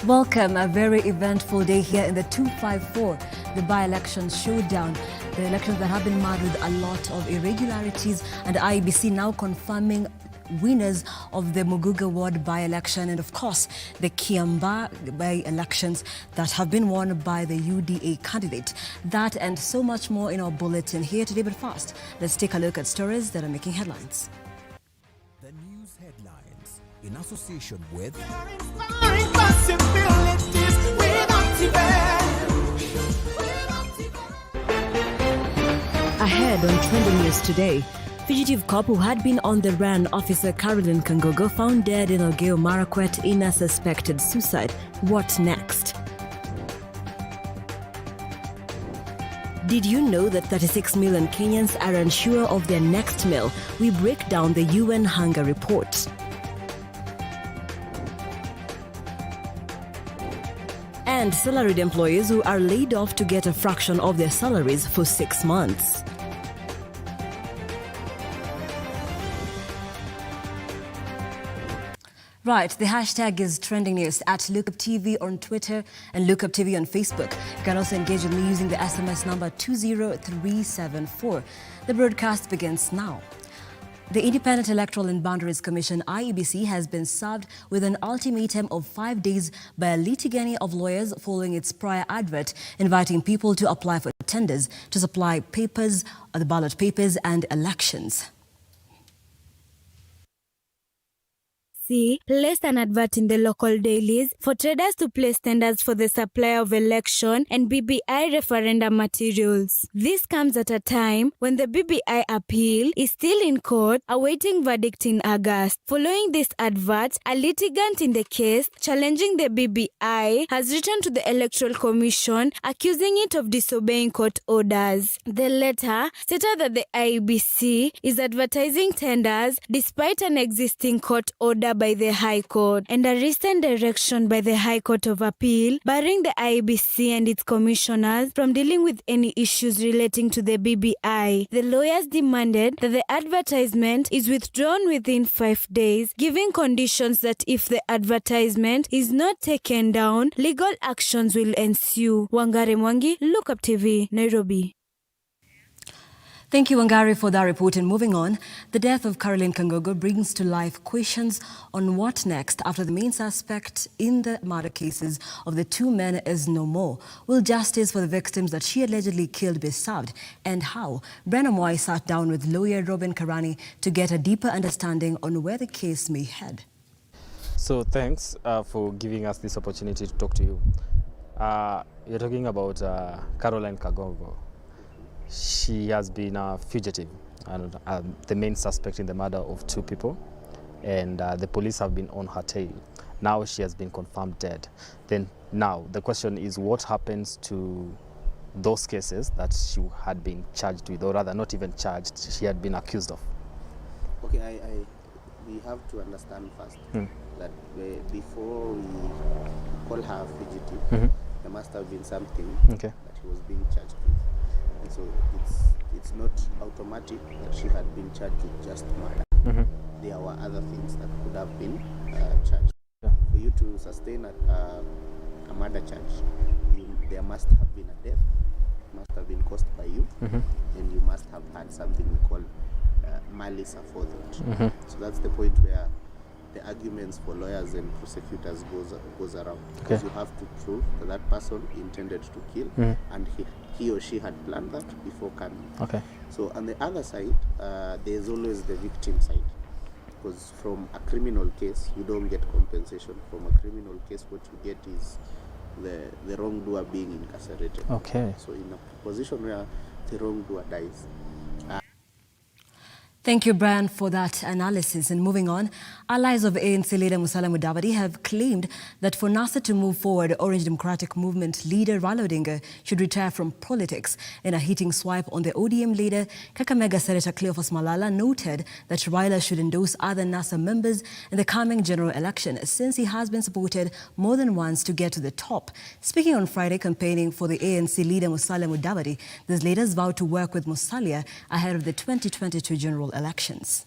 Welcome, a very eventful day here in the 254, the by-election showdown. The elections that have been marred with a lot of irregularities, and IEBC now confirming winners of the Muguga ward by-election and of course the Kiamba by-elections that have been won by the UDA candidate. That and so much more in our bulletin here today, but first, let's take a look at stories that are making headlines. The news headlines in association with Ahead on trending news today, fugitive cop who had been on the run, Officer Kagongo, found dead in Elgeyo Marakwet in a suspected suicide. What next? Did you know that 36 million Kenyans are unsure of their next meal? We break down the UN hunger report. And salaried employees who are laid off to get a fraction of their salaries for 6 months. Right, the hashtag is trending news at LookUpTV on Twitter and LookUpTV on Facebook. You can also engage with me using the SMS number 20374. The broadcast begins now. The Independent Electoral and Boundaries Commission, IEBC, has been served with an ultimatum of 5 days by a litany of lawyers following its prior advert inviting people to apply for tenders to supply papers, the ballot papers and elections. Placed an advert in the local dailies for traders to place tenders for the supply of election and BBI referendum materials. This comes at a time when the BBI appeal is still in court awaiting verdict in August. Following this advert, a litigant in the case challenging the BBI has written to the Electoral Commission accusing it of disobeying court orders. The letter stated that the IEBC is advertising tenders despite an existing court order by the High Court and a recent direction by the High Court of Appeal barring the IEBC and its commissioners from dealing with any issues relating to the BBI. The lawyers demanded that the advertisement is withdrawn within 5 days, giving conditions that if the advertisement is not taken down, legal actions will ensue. Wangari Mwangi, Look Up TV, Nairobi. Thank you, Wangari, for that report. And moving on, the death of Kagongo brings to life questions on what next after the main suspect in the murder cases of the two men is no more. Will justice for the victims that she allegedly killed be served? And how? Brenna Moy sat down with lawyer Robin Karani to get a deeper understanding on where the case may head. So thanks for giving us this opportunity to talk to you. You're talking about Caroline Kagongo. She has been a fugitive and the main suspect in the murder of two people, and the police have been on her tail. Now she has been confirmed dead. Then now the question is, what happens to those cases that she had been charged with, or rather not even charged, she had been accused of? Okay, we have to understand first that before we call her fugitive, there must have been something that she was being charged with. And so it's not automatic that she had been charged with just murder. There were other things that could have been charged. For you to sustain a murder charge, there must have been a death, must have been caused by you, and you must have had something we call malice aforethought. So that's the point where the arguments for lawyers and prosecutors goes around, because you have to prove that that person intended to kill and he or she had planned that before coming. So on the other side, there's always the victim side, because from a criminal case you don't get compensation. From a criminal case, what you get is the wrongdoer being incarcerated. So in a position where the wrongdoer dies. Thank you, Brian, for that analysis. And moving on, allies of ANC leader Musalia Mudavadi have claimed that for NASA to move forward, Orange Democratic Movement leader Raila Odinga should retire from politics. In a heating swipe on the ODM leader, Kakamega Senator Cleophas Malala noted that Raila should endorse other NASA members in the coming general election, since he has been supported more than once to get to the top. Speaking on Friday, campaigning for the ANC leader Musalia Mudavadi, these leaders vowed to work with Musalia ahead of the 2022 general elections.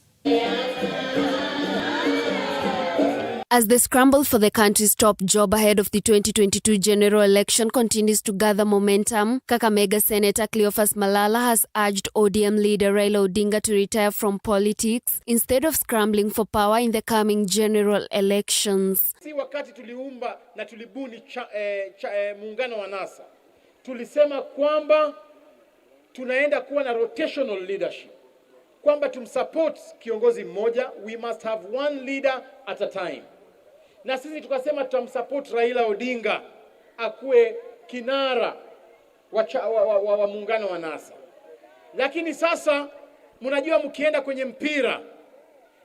As the scramble for the country's top job ahead of the 2022 general election continues to gather momentum, Kakamega Senator Cleophas Malala has urged ODM leader Raila Odinga to retire from politics instead of scrambling for power in the coming general elections. Si wakati tuliumba na tulibuni muungano wa NASA, tulisema kwamba tunaenda kuwa na rotational leadership, kwamba tumsupport kiongozi mmoja, we must have one leader at a time. Na sisi tukasema tutamsupport Raila Odinga akuwe kinara wa muungano wa NASA. Lakini sasa mnajua mkienda kwenye mpira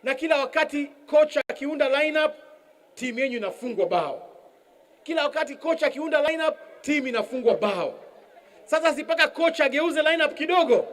na kila wakati kocha akiunda lineup timu yenu inafungwa bao. Kila wakati kocha akiunda lineup timu inafungwa bao. Sasa sipaka kocha ageuze lineup kidogo.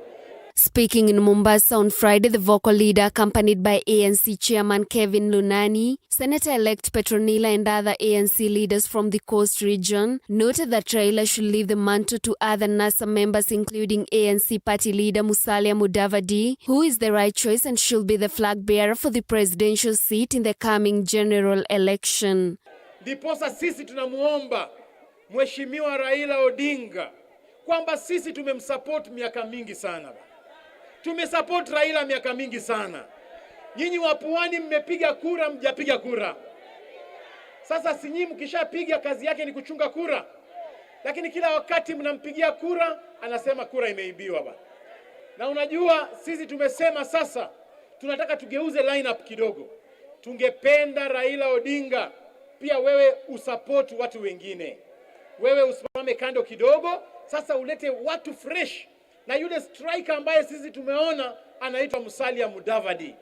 Speaking in Mombasa on Friday, the vocal leader, accompanied by ANC chairman Kevin Lunani, Senator-elect Petronila and other ANC leaders from the coast region, noted that Raila should leave the mantle to other NASA members, including ANC party leader Musalia Mudavadi, who is the right choice and should be the flag bearer for the presidential seat in the coming general election. Ndiposa sisi tunamuomba Mheshimiwa Raila Odinga kwamba sisi tumemsupport miaka mingi sana. Tumesupport Raila miaka mingi sana. Nyinyi wa Pwani mmepiga kura, mjapiga kura. Sasa si nyinyi mkishapiga kazi yake ni kuchunga kura. Lakini kila wakati mnampigia kura, anasema kura imeibiwa bana. Na unajua sisi tumesema sasa tunataka tugeuze lineup kidogo. Tungependa Raila Odinga pia wewe usupport watu wengine. Wewe usimame kando kidogo, sasa ulete watu fresh. Na yule striker ambaye sisi tumeona anaitwa Musalia Mudavadi.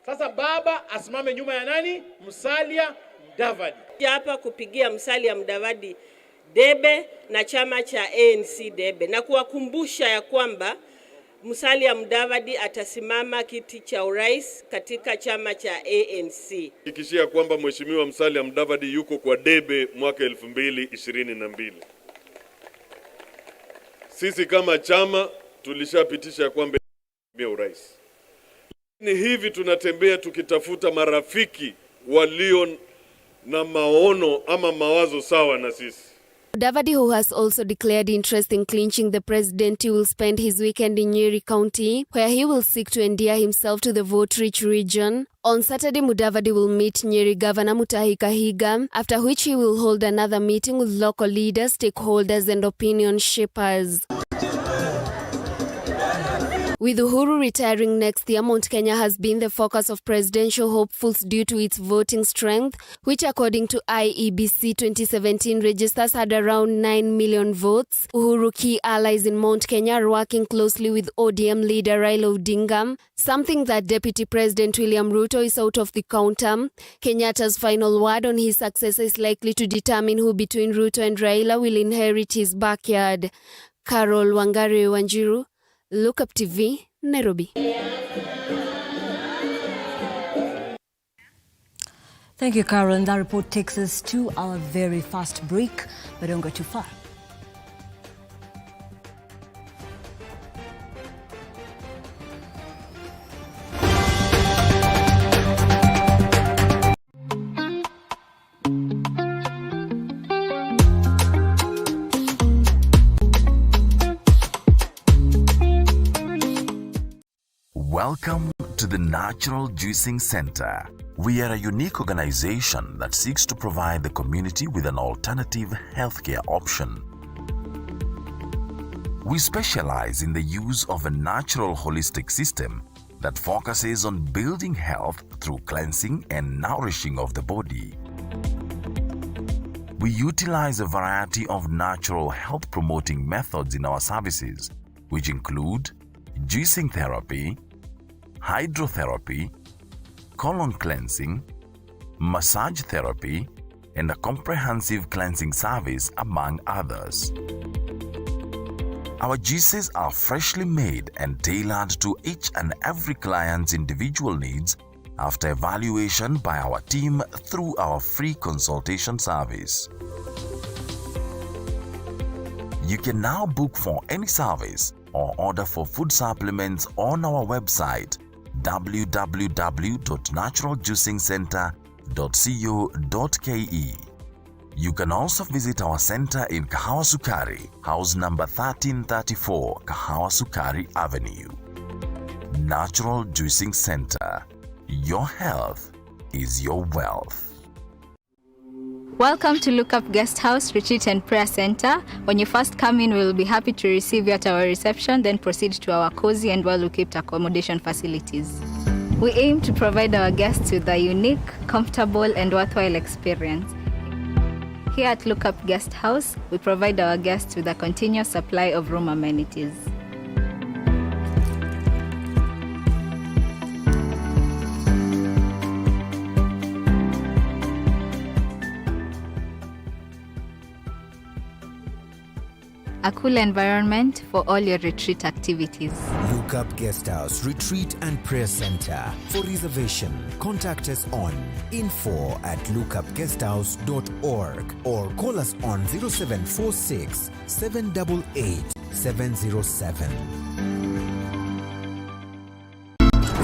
Sasa baba asimame nyuma ya nani? Musalia Mudavadi. Hapa kupigia Musalia Mudavadi debe na chama cha ANC debe na kuwakumbusha ya kwamba Musalia Mudavadi atasimama kiti cha urais katika chama cha ANC. Hakikishia kwamba Mheshimiwa Musalia Mudavadi yuko kwa debe mwaka 2022. Sisi kama chama tulishapitisha kwamba urais. Ni hivi tunatembea tukitafuta marafiki walio na maono ama mawazo sawa na sisi. Mudavadi, who has also declared interest in clinching the presidency, will spend his weekend in Nyeri County, where he will seek to endear himself to the vote-rich region. On Saturday, Mudavadi will meet Nyeri Governor Mutahi Kahiga, after which he will hold another meeting with local leaders, stakeholders and opinion shapers. With Uhuru retiring next year, Mount Kenya has been the focus of presidential hopefuls due to its voting strength, which according to IEBC 2017 registers had around 9 million votes. Uhuru key allies in Mount Kenya are working closely with ODM leader Raila Odinga, something that Deputy President William Ruto is out of the counter. Kenyatta's final word on his successor is likely to determine who between Ruto and Raila will inherit his backyard. Carol Wangari Wanjiru, Look Up TV, Nairobi. Thank you, Carol. And that report takes us to our very fast break, but don't go too far. Welcome to the Natural Juicing Center. We are a unique organization that seeks to provide the community with an alternative healthcare option. We specialize in the use of a natural holistic system that focuses on building health through cleansing and nourishing of the body. We utilize a variety of natural health promoting methods in our services, which include juicing therapy, hydrotherapy, colon cleansing, massage therapy, and a comprehensive cleansing service, among others. Our juices are freshly made and tailored to each and every client's individual needs after evaluation by our team through our free consultation service. You can now book for any service or order for food supplements on our website www.naturaljuicingcenter.com. You can also visit our center in Kahawa Sukari, house number 1334, Kahawa Sukari Avenue. Natural Juicing Center. Your health is your wealth. Welcome to Look Up Guest House, Retreat and Prayer Center. When you first come in, we will be happy to receive you at our reception, then proceed to our cozy and well-equipped accommodation facilities. We aim to provide our guests with a unique, comfortable, and worthwhile experience. Here at Look Up Guest House, we provide our guests with a continuous supply of room amenities. A cool environment for all your retreat activities. Look Up Guest House, Retreat and Prayer Center. For reservation, contact us on info@lookupguesthouse.org or call us on 0746 788 707.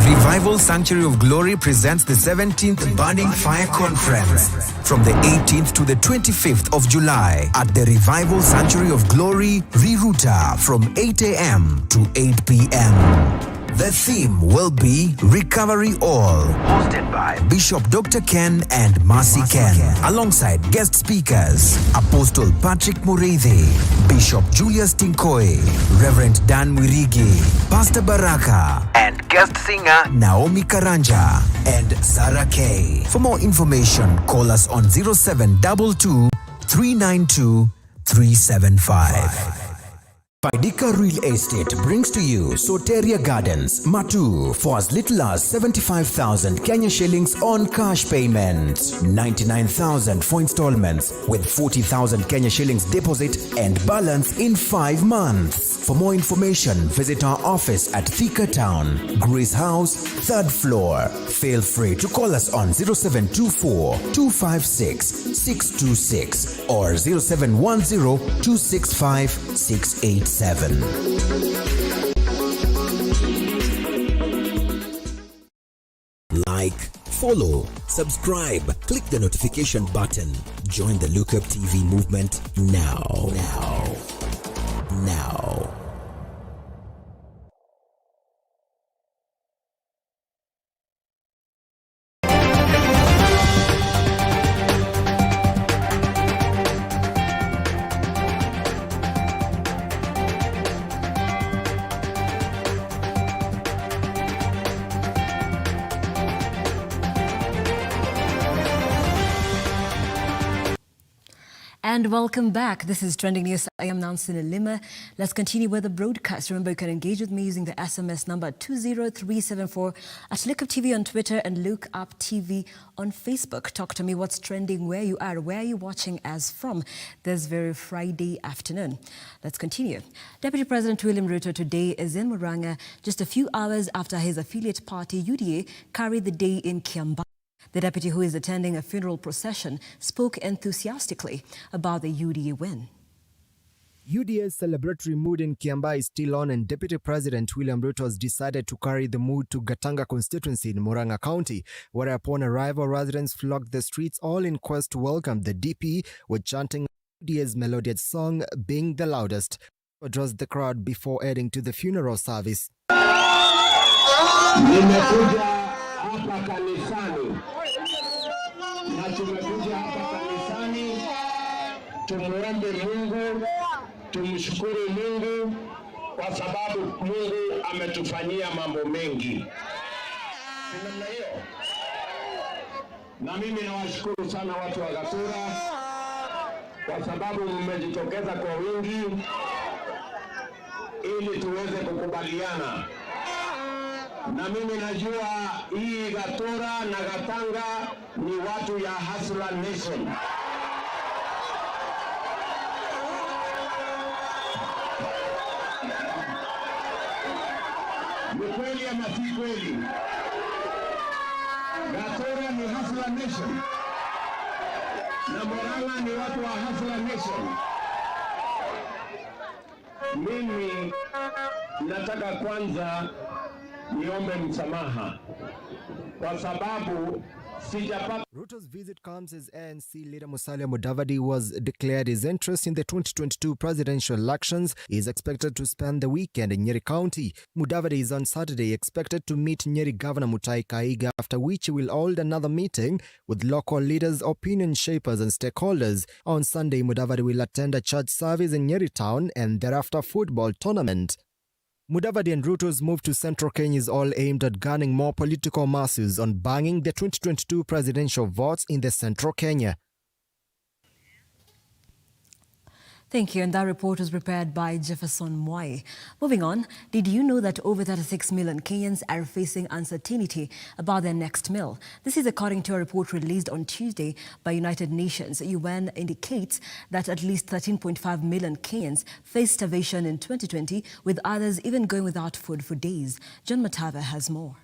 Revival Sanctuary of Glory presents the 17th Burning Fire Conference from the 18th to the 25th of July at the Revival Sanctuary of Glory, Riruta, from 8 a.m. to 8 p.m. The theme will be Recovery All, hosted by Bishop Dr. Ken and Mercy Ken, alongside guest speakers Apostle Patrick Mureithi, Bishop Julius Tinkoe, Reverend Dan Mwirigi, Pastor Baraka, and guest singer Naomi Karanja and Sarah K. For more information, call us on 0722 392 375. Paidika Real Estate brings to you Soteria Gardens, Matu, for as little as 75,000 Kenya shillings on cash payment, 99,000 for installments with 40,000 Kenya shillings deposit and balance in 5 months. For more information, visit our office at Thika Town, Grace House, 3rd floor. Feel free to call us on 0724 256 626 or 0710 265 687. Like, follow, subscribe, click the notification button. Join the Look Up TV movement now. And welcome back. This is Trending News. I am Nancy Lima. Let's continue with the broadcast. Remember, you can engage with me using the SMS number 20374 at Look Up TV on Twitter and Look Up TV on Facebook. Talk to me what's trending, where you are watching us from this very Friday afternoon. Let's continue. Deputy President William Ruto today is in Murang'a just a few hours after his affiliate party UDA carried the day in Kiambaa. The deputy, who is attending a funeral procession, spoke enthusiastically about the UDA win. UDA's celebratory mood in Kiambaa is still on, and Deputy President William Ruto has decided to carry the mood to Gatanga constituency in Murang'a County, where upon arrival, residents flocked the streets all in quest to welcome the DP, with chanting UDA's melodious song being the loudest, to address the crowd before heading to the funeral service. Hapa kanisani na tumekuja hapa kanisani tumuombe Mungu, tumshukuru Mungu kwa sababu Mungu ametufanyia mambo mengi. Namna hiyo. Na mimi nawashukuru sana watu wa Gatura kwa sababu mmejitokeza kwa wingi ili tuweze kukubaliana. Na mimi najua hii Gatura na Gatanga ni watu ya Hustler Nation. Ni kweli ama si kweli? Gatura ni Hustler Nation. Na Murang'a ni watu wa Hustler Nation. Mimi nataka kwanza niombe msamaha kwa sababu sijapata. Ruto's visit comes as ANC leader Musalia Mudavadi was declared his interest in the 2022 presidential elections. He is expected to spend the weekend in Nyeri County. Mudavadi is on Saturday expected to meet Nyeri Governor Mutahi Kahiga, after which he will hold another meeting with local leaders, opinion shapers and stakeholders. On Sunday, Mudavadi will attend a church service in Nyeri town and thereafter football tournament. Mudavadi and Ruto's move to Central Kenya is all aimed at garnering more political masses on banging the 2022 presidential votes in the Central Kenya. Thank you. And that report was prepared by Jefferson Mwai. Moving on, did you know that over 36 million Kenyans are facing uncertainty about their next meal? This is according to a report released on Tuesday by United Nations. UN indicates that at least 13.5 million Kenyans faced starvation in 2020, with others even going without food for days. John Matava has more.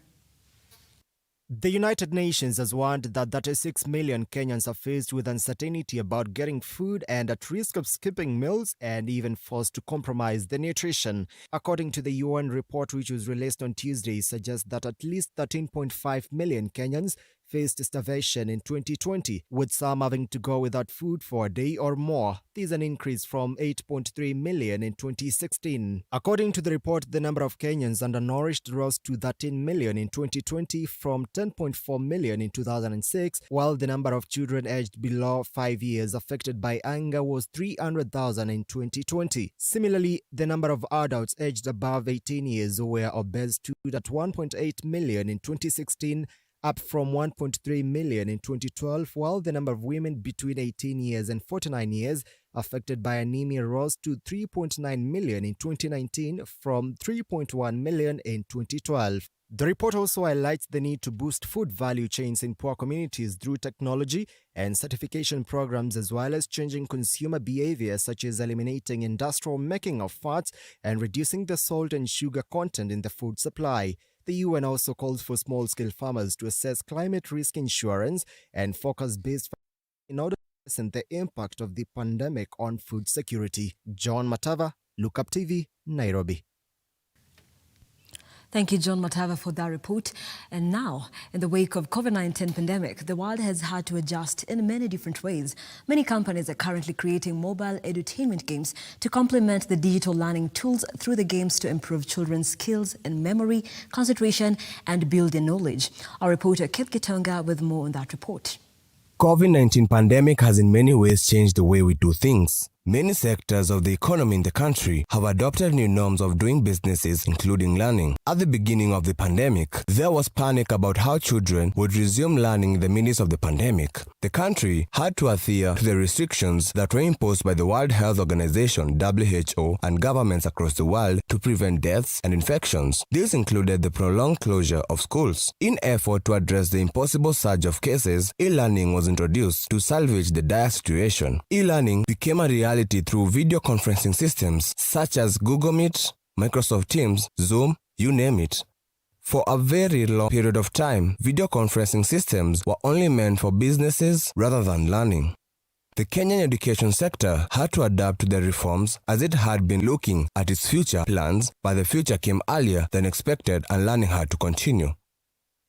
The United Nations has warned that 36 million Kenyans are faced with uncertainty about getting food and at risk of skipping meals and even forced to compromise their nutrition. According to the UN report, which was released on Tuesday, suggests that at least 13.5 million Kenyans faced starvation in 2020, with some having to go without food for a day or more. This is an increase from 8.3 million in 2016. According to the report, the number of Kenyans undernourished rose to 13 million in 2020 from 10.4 million in 2006, while the number of children aged below 5 years affected by hunger was 300,000 in 2020. Similarly, the number of adults aged above 18 years who were obese stood at 1.8 million in 2016, up from 1.3 million in 2012, while the number of women between 18 years and 49 years affected by anemia rose to 3.9 million in 2019 from 3.1 million in 2012. The report also highlights the need to boost food value chains in poor communities through technology and certification programs, as well as changing consumer behavior, such as eliminating industrial making of fats and reducing the salt and sugar content in the food supply. The UN also calls for small-scale farmers to assess climate risk insurance and focus-based in order to lessen the impact of the pandemic on food security. John Matava, Lookup TV, Nairobi. Thank you, John Matava, for that report. And now, in the wake of COVID-19 pandemic, the world has had to adjust in many different ways. Many companies are currently creating mobile edutainment games to complement the digital learning tools through the games to improve children's skills in memory, concentration, and build their knowledge. Our reporter Keith Gitonga with more on that report. COVID-19 pandemic has in many ways changed the way we do things. Many sectors of the economy in the country have adopted new norms of doing businesses, including learning. At the beginning of the pandemic, there was panic about how children would resume learning in the midst of the pandemic. The country had to adhere to the restrictions that were imposed by the World Health Organization, WHO, and governments across the world to prevent deaths and infections. This included the prolonged closure of schools. In effort to address the impossible surge of cases, e-learning was introduced to salvage the dire situation. E-learning became a reality through video conferencing systems such as Google Meet, Microsoft Teams, Zoom, you name it. For a very long period of time, video conferencing systems were only meant for businesses rather than learning. The Kenyan education sector had to adapt to the reforms as it had been looking at its future plans, but the future came earlier than expected and learning had to continue.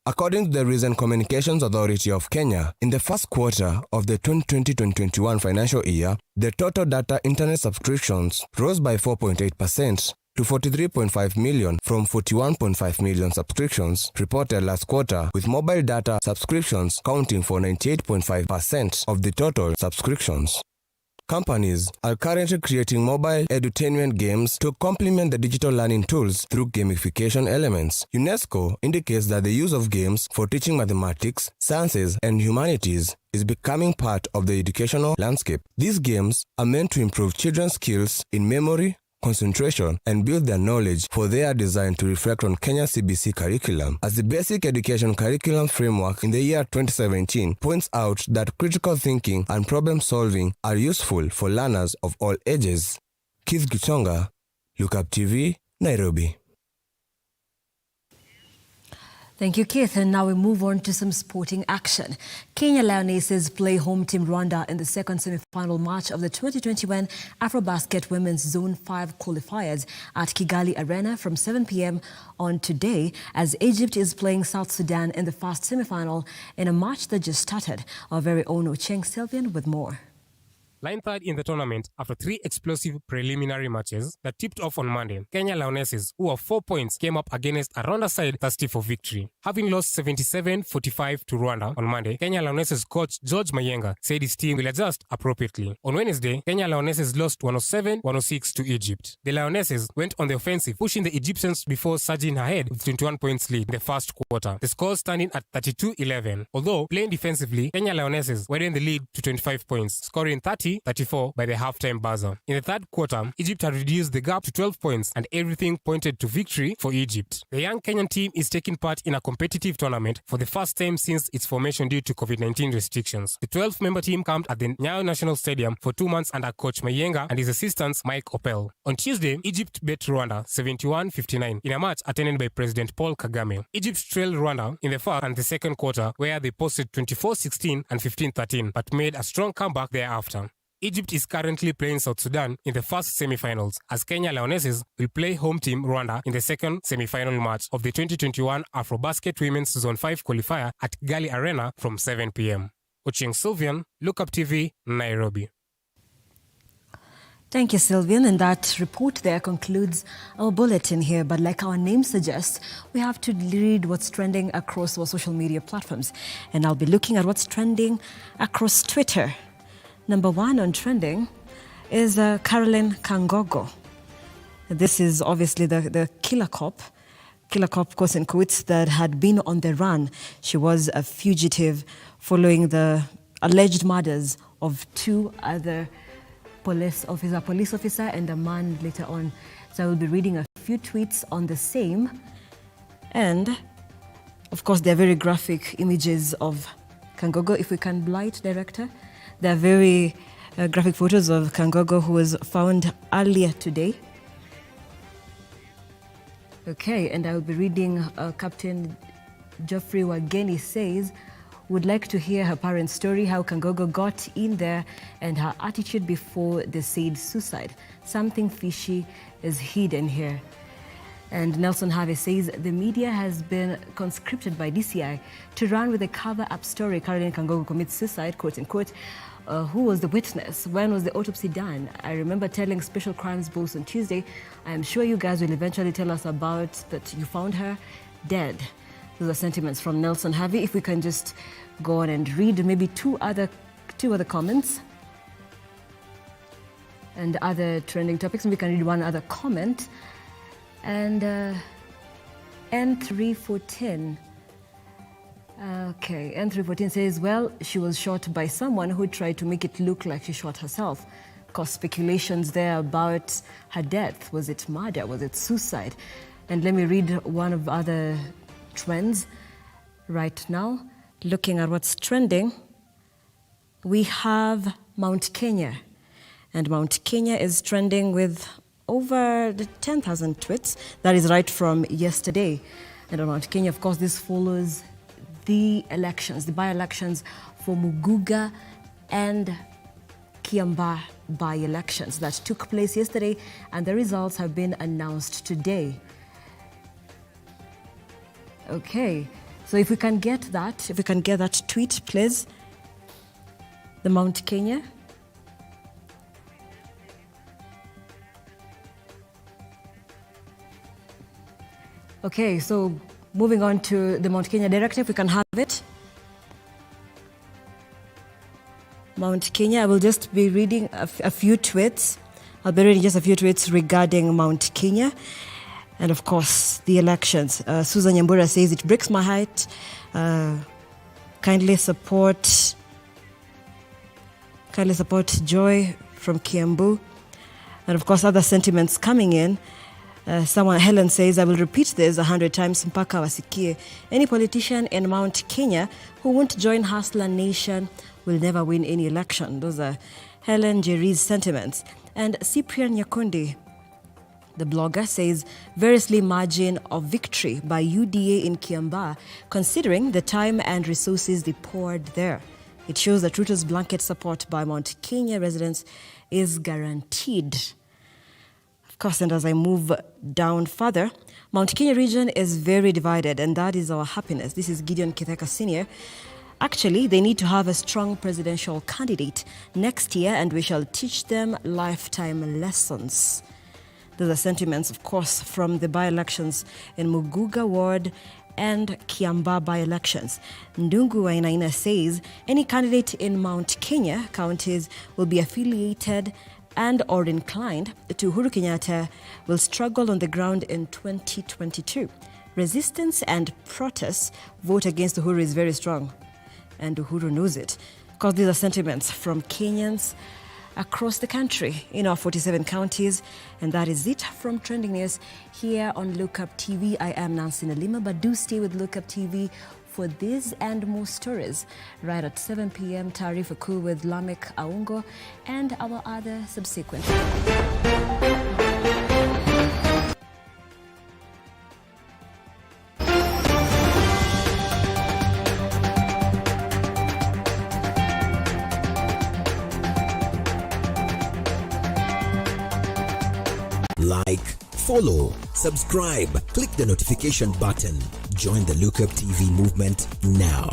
According to the Recent Communications Authority of Kenya, in the first quarter of the 2020-2021 financial year, the total data internet subscriptions rose by 4.8% to 43.5 million from 41.5 million subscriptions reported last quarter, with mobile data subscriptions counting for 98.5% of the total subscriptions. Companies are currently creating mobile edutainment games to complement the digital learning tools through gamification elements. UNESCO indicates that the use of games for teaching mathematics, sciences, and humanities is becoming part of the educational landscape. These games are meant to improve children's skills in memory, concentration, and build their knowledge, for they are designed to reflect on Kenya's CBC curriculum. As the basic education curriculum framework in the year 2017 points out that critical thinking and problem solving are useful for learners of all ages. Keith Gitonga, Lookup TV, Nairobi. Thank you, Keith. And now we move on to some sporting action. Kenya Lionesses play home team Rwanda in the second semi-final match of the 2021 AfroBasket Women's Zone 5 qualifiers at Kigali Arena from 7 p.m. on today, as Egypt is playing South Sudan in the first semi-final in a match that just started. Our very own Ocheng Sylvian with more. Lying third in the tournament after 3 explosive preliminary matches that tipped off on Monday, Kenya Lionesses, who have 4 points, came up against a Rwanda side thirsty for victory. Having lost 77-45 to Rwanda on Monday, Kenya Lionesses coach George Mayenga said his team will adjust appropriately. On Wednesday, Kenya Lionesses lost 107-106 to Egypt. The Lionesses went on the offensive, pushing the Egyptians before surging ahead with 21 points lead in the first quarter, the score standing at 32-11. Although playing defensively, Kenya Lionesses widened the lead to 25 points, scoring 30-34 by the halftime buzzer. In the third quarter, Egypt had reduced the gap to 12 points and everything pointed to victory for Egypt. The young Kenyan team is taking part in a competitive tournament for the first time since its formation due to COVID-19 restrictions. The 12-member team camped at the Nyayo National Stadium for 2 months under coach Mayenga and his assistants Mike Opel. On Tuesday, Egypt beat Rwanda 71-59 in a match attended by President Paul Kagame. Egypt trailed Rwanda in the first and the second quarter, where they posted 24-16 and 15-13, but made a strong comeback thereafter. Egypt is currently playing South Sudan in the first semi-finals, as Kenya Lionesses will play home team Rwanda in the second semi-final match of the 2021 AfroBasket Women's Zone 5 qualifier at Kigali Arena from 7 p.m. Ocheng Sylvian, Look Up TV, Nairobi. Thank you, Sylvian. And that report there concludes our bulletin here. But like our name suggests, we have to read what's trending across our social media platforms. And I'll be looking at what's trending across Twitter. Number 1 on trending is Caroline Kagongo. This is obviously the killer cop, of course, in quotes, that had been on the run. She was a fugitive following the alleged murders of 2 other police officer and a man later on. So I will be reading a few tweets on the same. And, of course, there are very graphic images of Kagongo. If we can blight, director. There are very graphic photos of Kagongo, who was found earlier today. Okay, and I will be reading Captain Geoffrey Wageni says, would like to hear her parents' story, how Kagongo got in there and her attitude before the said suicide. Something fishy is hidden here. And Nelson Harvey says the media has been conscripted by DCI to run with a cover-up story. Caroline Kagongo commits suicide, quote unquote. Who was the witness? When was the autopsy done? I remember telling Special Crimes Boss on Tuesday. I am sure you guys will eventually tell us about that you found her dead. Those are sentiments from Nelson Harvey. If we can just go on and read maybe two other comments and other trending topics. And we can read one other comment. And N3410. Okay, N3410 says, well, she was shot by someone who tried to make it look like she shot herself. Cause speculations there about her death. Was it murder? Was it suicide? And let me read one of other trends right now. Looking at what's trending, we have Mount Kenya. And Mount Kenya is trending with over 10,000 tweets. That is right from yesterday. And on Mount Kenya, of course, this follows the elections, the by-elections for Muguga and Kiambaa by-elections that took place yesterday, and the results have been announced today. Okay, so if we can get that tweet, please. The Mount Kenya. Okay, so moving on to the Mount Kenya director, if we can have it. Mount Kenya, I will just be reading a few tweets. I'll be reading just a few tweets regarding Mount Kenya. And of course, the elections. Susan Nyambura says, it breaks my heart. Kindly support Joy from Kiambu. And of course, other sentiments coming in. Helen says, I will repeat this 100 times mpaka wasikie. Any politician in Mount Kenya who won't join Hustler Nation will never win any election. Those are Helen Jerry's sentiments. And Cyprian Nyakundi The blogger says very slim margin of victory by UDA in Kiambaa, considering the time and resources they poured there. It shows that Ruto's blanket support by Mount Kenya residents is guaranteed. Of course, and as I move down further, Mount Kenya region is very divided, and that is our happiness. This is Gideon Kitheka Sr. Actually, they need to have a strong presidential candidate next year, and we shall teach them lifetime lessons. Those are sentiments, of course, from the by-elections in Muguga Ward and Kiambaa by-elections. Ndungu Wainaina says any candidate in Mount Kenya counties will be affiliated and or inclined to Uhuru Kenyatta will struggle on the ground in 2022. Resistance and protests vote against Uhuru is very strong, and Uhuru knows it, because these are sentiments from Kenyans across the country in our 47 counties. And that is it from Trending News here on Lookup TV. I am Nancy Nalima, but do stay with Lookup TV for this and more stories. Right at 7 p.m, Taarifa Kuu with Lamek Aungo and our other subsequent. Like, follow, subscribe, click the notification button. Join the Lookup TV movement now.